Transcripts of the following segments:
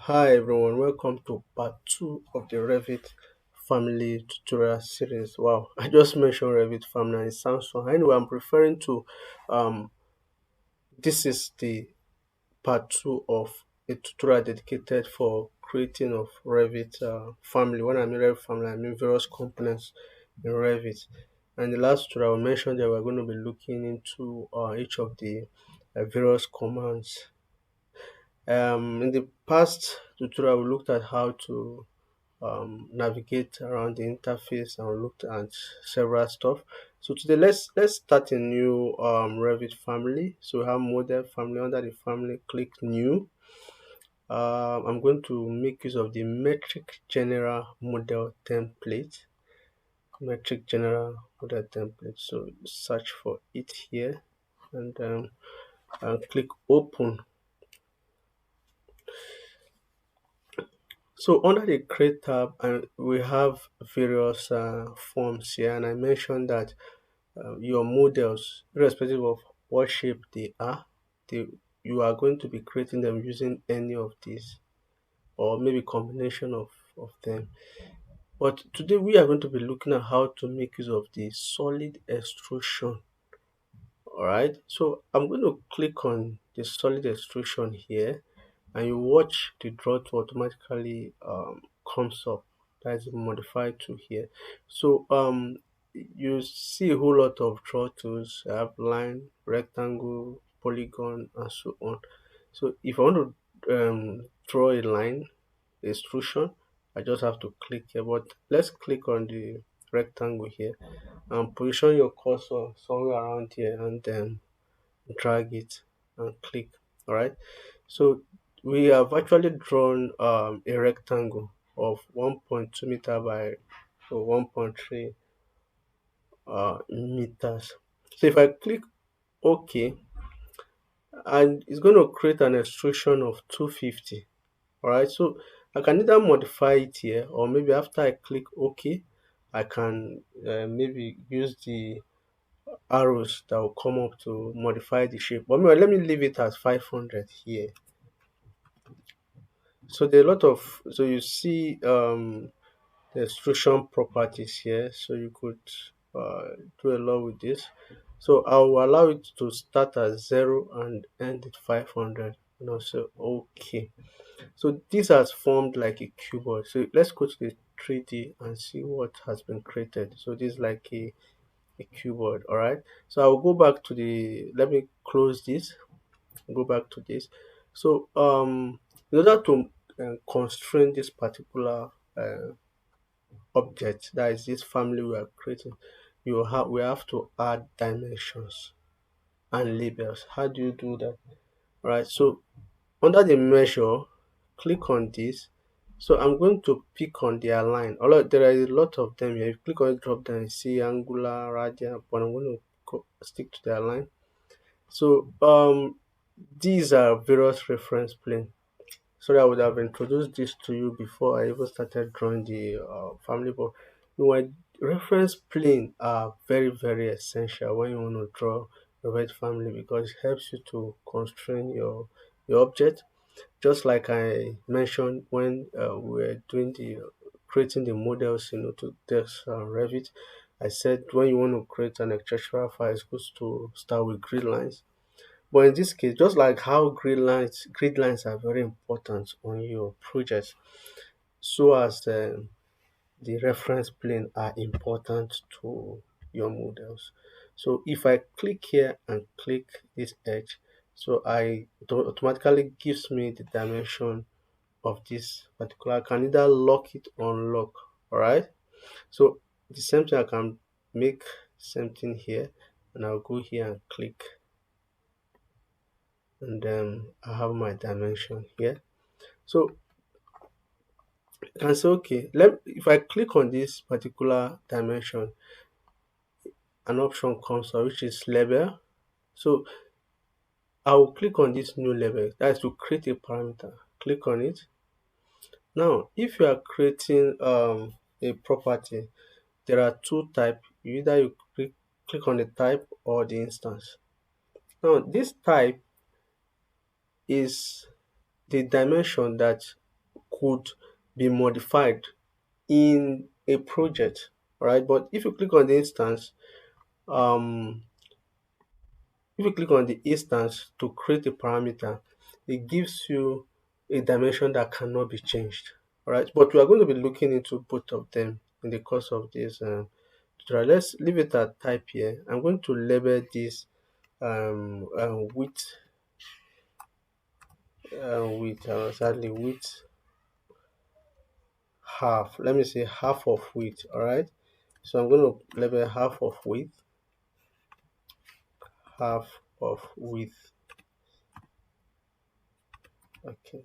Hi everyone, welcome to part 2 of the Revit family tutorial series. Wow, I just mentioned Revit family and it sounds fun. Anyway, I'm referring to um this is the part 2 of a tutorial dedicated for creating of Revit family. When I mean Revit family, I mean various components in Revit. And the last tutorial I mentioned that we're going to be looking into each of the various commands. In the past tutorial, we looked at how to navigate around the interface and looked at several stuff. So today let's start a new Revit family. So we have model family. Under the family, click new. I'm going to make use of the metric general model template. Metric general model template. So search for it here and click open. So under the create tab, we have various forms here, and I mentioned that your models, irrespective of what shape they are, they, you are going to be creating them using any of these, or maybe combination of them. But today we are going to be looking at how to make use of the solid extrusion. Alright, so I'm going to click on the solid extrusion here, and you watch the draw to automatically comes up. That is modified to here. So you see a whole lot of draw tools. I have line, rectangle, polygon, and so on. So if I want to draw a line extrusion, I just have to click here. But let's click on the rectangle here and position your cursor somewhere around here and then drag it and click. All right, so we have actually drawn a rectangle of 1.2 meter by 1.3 meters. So if I click OK, and it's going to create an extrusion of 250. All right, so I can either modify it here, or maybe after I click OK, I can maybe use the arrows that will come up to modify the shape. But let me leave it as 500 here. So there are a lot of, so you see the extrusion properties here. So you could do a lot with this. So I'll allow it to start at 0 and end at 500. And also okay. So this has formed like a cuboid. So let's go to the 3D and see what has been created. So this is like a cuboid. All right. So I'll go back to the, let me close this, go back to this. So in order to constrain this particular object, that is this family we are creating, we have to add dimensions and labels. How do you do that? All right, so under the measure, click on this. So I'm going to pick on the align. Although there are a lot of them here. If you click on the drop down, you see angular, radial, but I'm going to stick to the align. So these are various reference plane. Sorry, I would have introduced this to you before I even started drawing the family, but reference plane are very, very essential when you want to draw a red family, because it helps you to constrain your object. Just like I mentioned when we were doing the creating the models, to test Revit, I said when you want to create an architectural file, it's good to start with grid lines. But in this case, just like how grid lines are very important on your project, so as the reference plane are important to your models. So if I click here and click this edge, so it automatically gives me the dimension of this particular. I can either lock it or unlock. All right. So the same thing, I can make something here, and I'll go here and click, and then I have my dimension here. So I can say okay, if I click on this particular dimension, an option comes up which is label. So I will click on this new label, that is to create a parameter. Click on it. Now if you are creating a property, there are two types. Either you click on the type or the instance. Now this type is the dimension that could be modified in a project, right? But if you click on the instance, um, if you click on the instance to create a parameter, it gives you a dimension that cannot be changed, right? But we are going to be looking into both of them in the course of this tutorial. Let's leave it at type here. I'm going to label this width, sadly width half. Let me say half of width, all right? So I'm going to label half of width, half of width. Okay.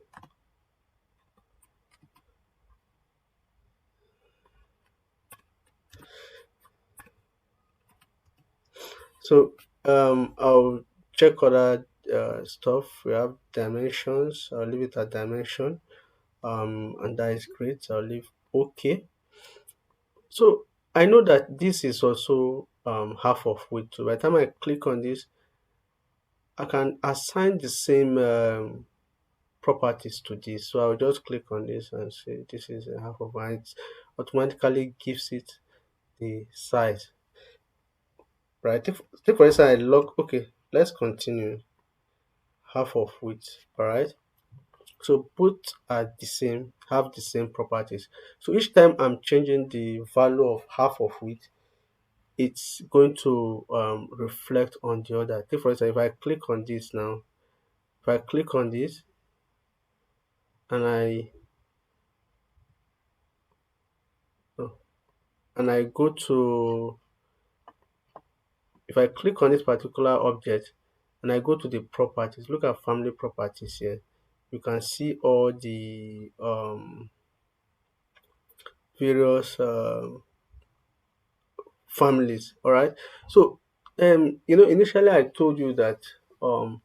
So I'll check other stuff. We have dimensions. I'll leave it at dimension. And that is great. I'll leave okay. So I know that this is also half of width. So by the time I click on this, I can assign the same properties to this. So I'll just click on this and say this is a half of width. It automatically gives it the size. Right. Take for instance, I log. Okay, let's continue. Half of width. All right. So both are the same, have the same properties. So each time I'm changing the value of half of width, it's going to reflect on the other. Take for instance, if I click on this now, if I click on this and oh, I go to, if I click on this particular object and I go to the properties, look at family properties here, you can see all the various families. All right. So initially I told you that um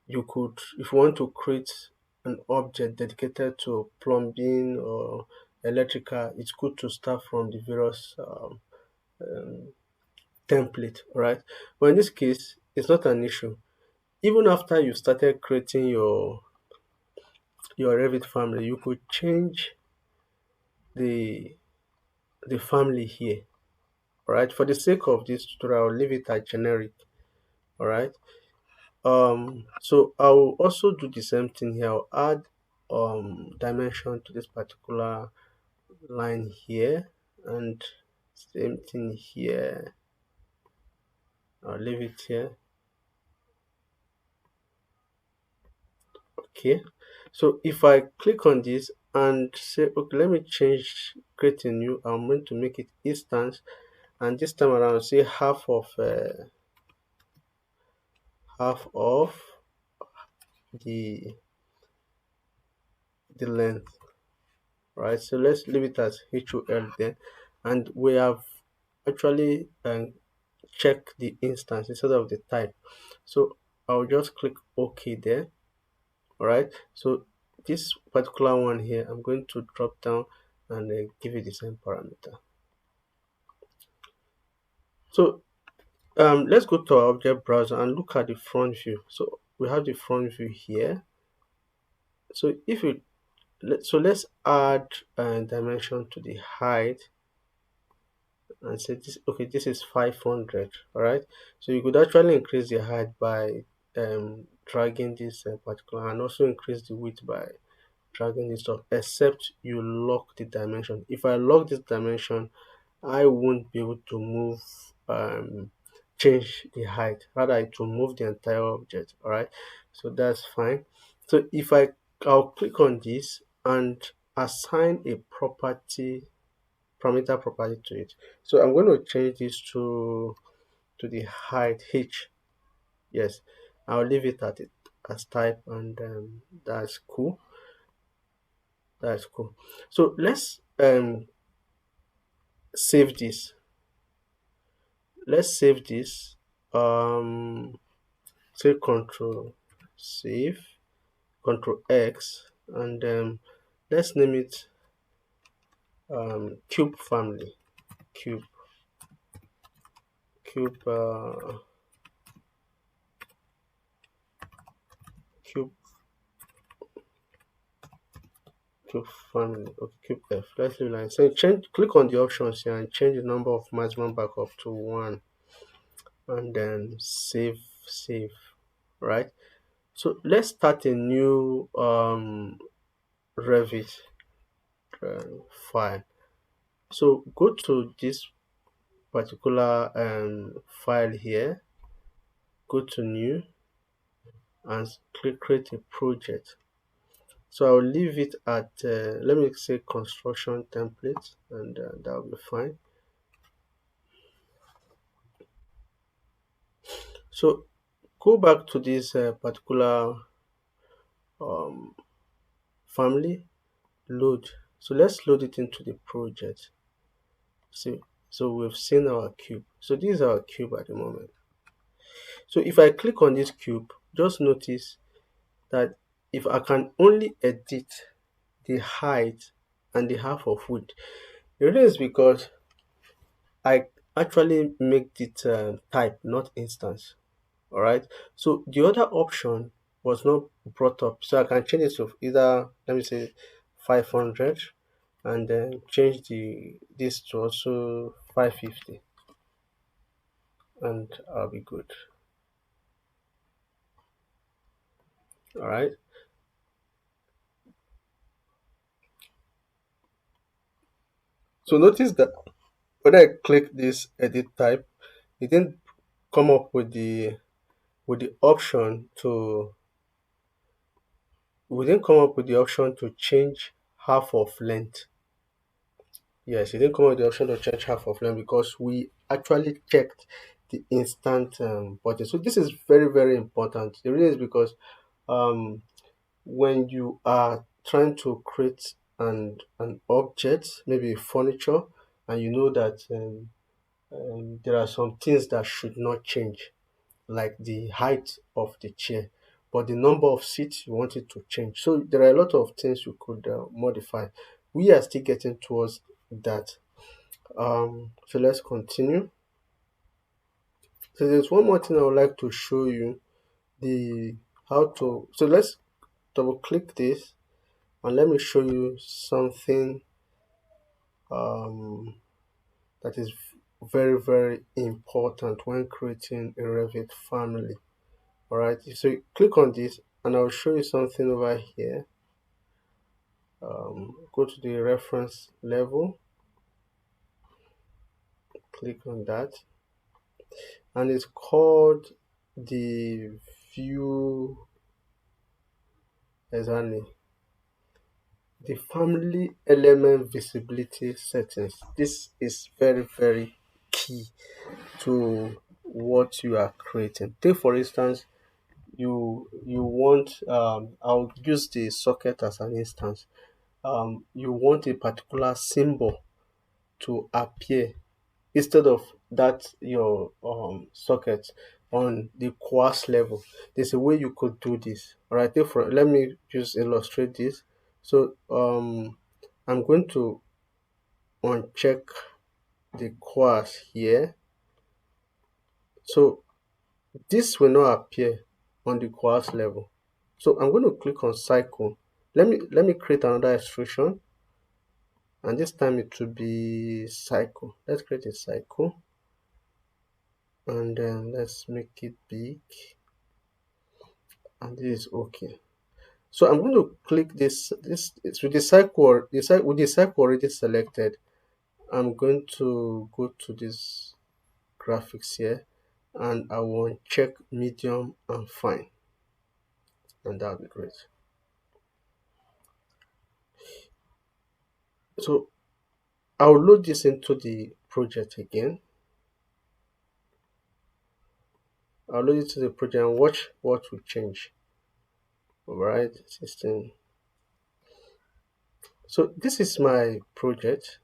you could, if you want to create an object dedicated to plumbing or electrical, it's good to start from the various um, template. All right. But in this case, it's not an issue. Even after you started creating your Revit family, you could change the family here. All right. For the sake of this tutorial, I'll leave it at generic. All right. So I'll also do the same thing here. I'll add dimension to this particular line here, and same thing here. I'll leave it here. Okay. So if I click on this and say, okay, let me change, create a new, I'm going to make it instance, and this time around say half of the length. Right, so let's leave it as HOL there, and we have actually check the instance instead of the type. So I'll just click OK there. All right, so this particular one here, I'm going to drop down and give it the same parameter. So let's go to our object browser and look at the front view. So we have the front view here. So if you let's add a dimension to the height and say this, okay, this is 500. All right, so you could actually increase the height by dragging this particular, and also increase the width by dragging this up, except you lock the dimension. If I lock this dimension, I won't be able to move change the height, rather it will move the entire object. All right, so that's fine. So if I'll click on this and assign a property, parameter property to it. So I'm going to change this to the height h. Yes, I'll leave it at it as type, and that's cool. That's cool. So let's save this. Let's save this. Say Control Save, Control X, and let's name it Cube Family. Cube. Cube. Cube to family. Okay, keep F. Let's leave line. So change. Click on the options here and change the number of maximum backup to 1, and then save. Right. So let's start a new Revit file. So go to this particular file here. Go to new and click create a project. So I'll leave it at let me say construction template, and that'll be fine. So go back to this particular um, family, load. So let's load it into the project. So we've seen our cube. So this is our cube at the moment. So if I click on this cube, just notice that if I can only edit the height and the half of width, the reason is because I actually make it type, not instance. All right. So the other option was not brought up, so I can change it to either, let me say, 500, and then change this to also 550, and I'll be good. All right. So notice that when I click this edit type, it didn't come up with the option to we didn't come up with the option to change half of length. Yes, it didn't come up with the option to change half of length because we actually checked the instant button. So this is very, very important. The reason is because um, when you are trying to create an object, maybe furniture, and you know that there are some things that should not change, like the height of the chair, but the number of seats you want it to change. So there are a lot of things you could modify. We are still getting towards that. So let's continue. So there's one more thing I would like to show you, the how to. So let's double click this and let me show you something um, that is very, very important when creating a Revit family. All right, so you click on this and I'll show you something over here. Go to the reference level, click on that, and it's called the view, exactly, the family element visibility settings. This is very, very key to what you are creating. Take for instance, you want I'll use the socket as an instance. You want a particular symbol to appear instead of that your socket on the quartz level. There's a way you could do this. All right, therefore let me just illustrate this. So I'm going to uncheck the quartz here. So this will not appear on the quartz level. So I'm going to click on cycle. Let me create another extrusion, and this time it will be cycle. Let's create a cycle, and then let's make it big, and this is okay. So I'm going to click this it's with the cycle, with the cycle already selected. I'm going to go to this graphics here, and I will check medium and fine, and that'll be great. So I'll load this into the project again. I'll load it to the project and watch what will change. Alright, 16. So this is my project.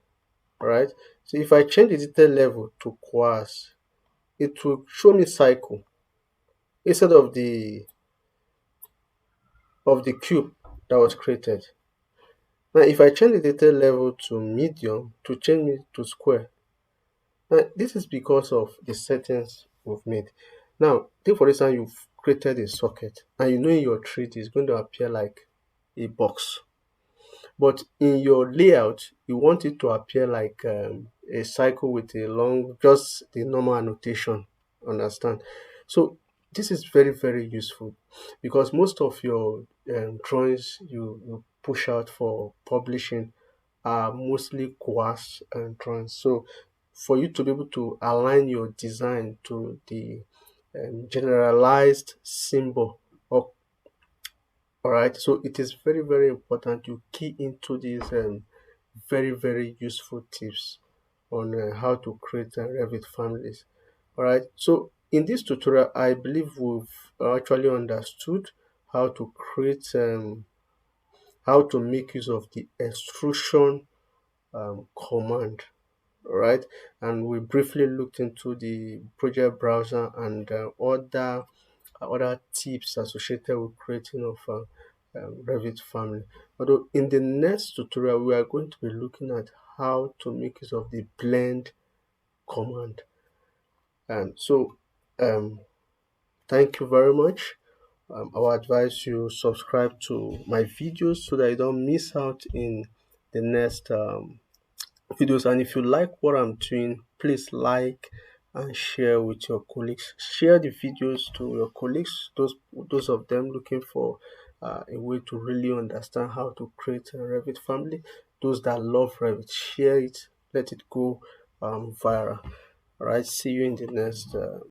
Alright. So if I change the detail level to quartz, it will show me cycle instead of the cube that was created. Now if I change the detail level to medium to change it to square, now this is because of the settings we've made. Now take for instance you've created a socket and you know in your 3D is going to appear like a box. But in your layout, you want it to appear like a cycle with a long, just the normal annotation. Understand? So this is very, very useful because most of your drawings you push out for publishing are mostly gouache drawings. So for you to be able to align your design to the generalized symbol of, all right, so it is very, very important you key into these very, very useful tips on how to create Revit families. All right, so in this tutorial, I believe we've actually understood how to create, how to make use of the extrusion command. All right, and we briefly looked into the project browser and other tips associated with creating of Revit family. Although in the next tutorial, we are going to be looking at how to make use of the blend command. And so, um, thank you very much. I will advise you subscribe to my videos so that you don't miss out in the next videos. And if you like what I'm doing, please like and share with your colleagues. Share the videos to your colleagues, those of them looking for a way to really understand how to create a Revit family. Those that love Revit, share it, let it go viral. All right, see you in the next